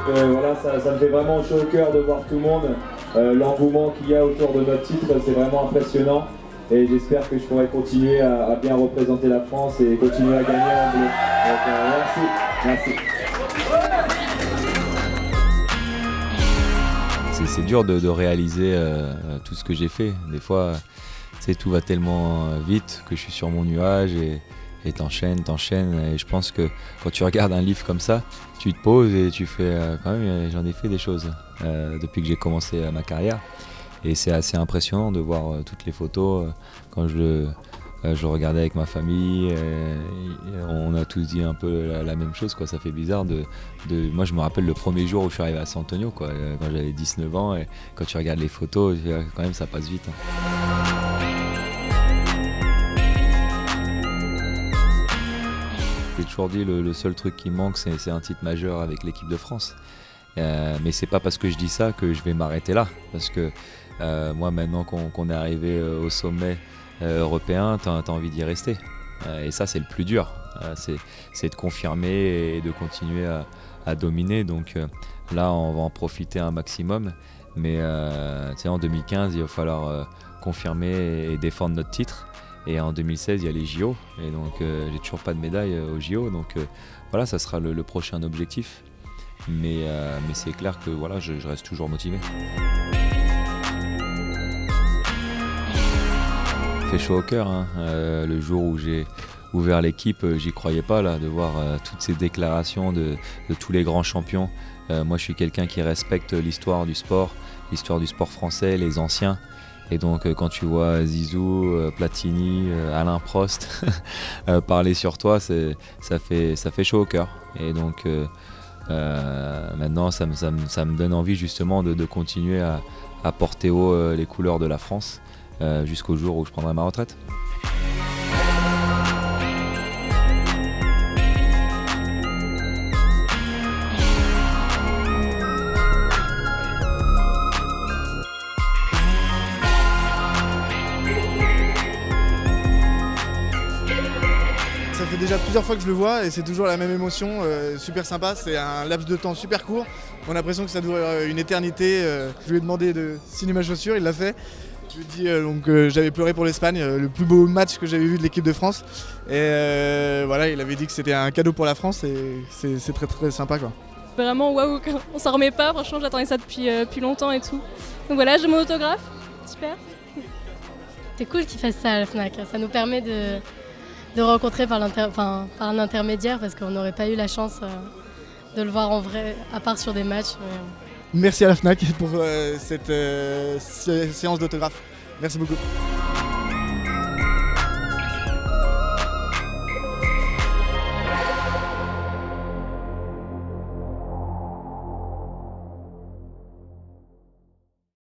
Voilà, ça me fait vraiment chaud au cœur de voir tout le monde. L'engouement qu'il y a autour de notre titre, c'est vraiment impressionnant. Et j'espère que je pourrai continuer à bien représenter la France et continuer à gagner en bleu. Donc merci. C'est dur de réaliser tout ce que j'ai fait. Des fois, tout va tellement vite que je suis sur mon nuage et t'enchaînes. Et je pense que quand tu regardes un livre comme ça, tu te poses et tu fais quand même, j'en ai fait des choses depuis que j'ai commencé ma carrière. Et c'est assez impressionnant de voir toutes les photos. Quand je regardais avec ma famille, on a tous dit un peu la même chose, quoi. Ça fait bizarre moi je me rappelle le premier jour où je suis arrivé à San Antonio, quoi, quand j'avais 19 ans, et quand tu regardes les photos, quand même ça passe vite, hein. J'ai toujours dit le seul truc qui manque c'est un titre majeur avec l'équipe de France. Mais c'est pas parce que je dis ça que je vais m'arrêter là, parce que moi maintenant qu'on est arrivé au sommet européen, t'as envie d'y rester. Et ça c'est le plus dur, c'est de confirmer et de continuer à dominer. Donc là on va en profiter un maximum, mais en 2015 il va falloir confirmer et défendre notre titre. Et en 2016 il y a les JO, et donc j'ai toujours pas de médaille aux JO, donc voilà, ça sera le prochain objectif. Mais c'est clair que voilà, je reste toujours motivé. Ça fait chaud au cœur, hein. Le jour où j'ai ouvert l'équipe, j'y croyais pas, là, de voir toutes ces déclarations de tous les grands champions. Moi je suis quelqu'un qui respecte l'histoire du sport français, les anciens. Et donc quand tu vois Zizou, Platini, Alain Prost parler sur toi, ça fait chaud au cœur. Et donc maintenant ça me donne envie justement de continuer à porter haut les couleurs de la France jusqu'au jour où je prendrai ma retraite. Ça fait déjà plusieurs fois que je le vois et c'est toujours la même émotion, super sympa, c'est un laps de temps super court, on a l'impression que ça dure une éternité. Je lui ai demandé de signer ma chaussure, il l'a fait. Je lui ai dit j'avais pleuré pour l'Espagne, le plus beau match que j'avais vu de l'équipe de France. Et voilà, il avait dit que c'était un cadeau pour la France et c'est très très sympa, quoi. Vraiment waouh, on s'en remet pas, franchement j'attendais ça depuis longtemps et tout. Donc voilà, j'ai mon autographe, super. C'est cool qu'ils fassent ça à la FNAC, ça nous permet de rencontrer par un intermédiaire, parce qu'on n'aurait pas eu la chance de le voir en vrai, à part sur des matchs. Merci à la FNAC pour cette séance d'autographe. Merci beaucoup.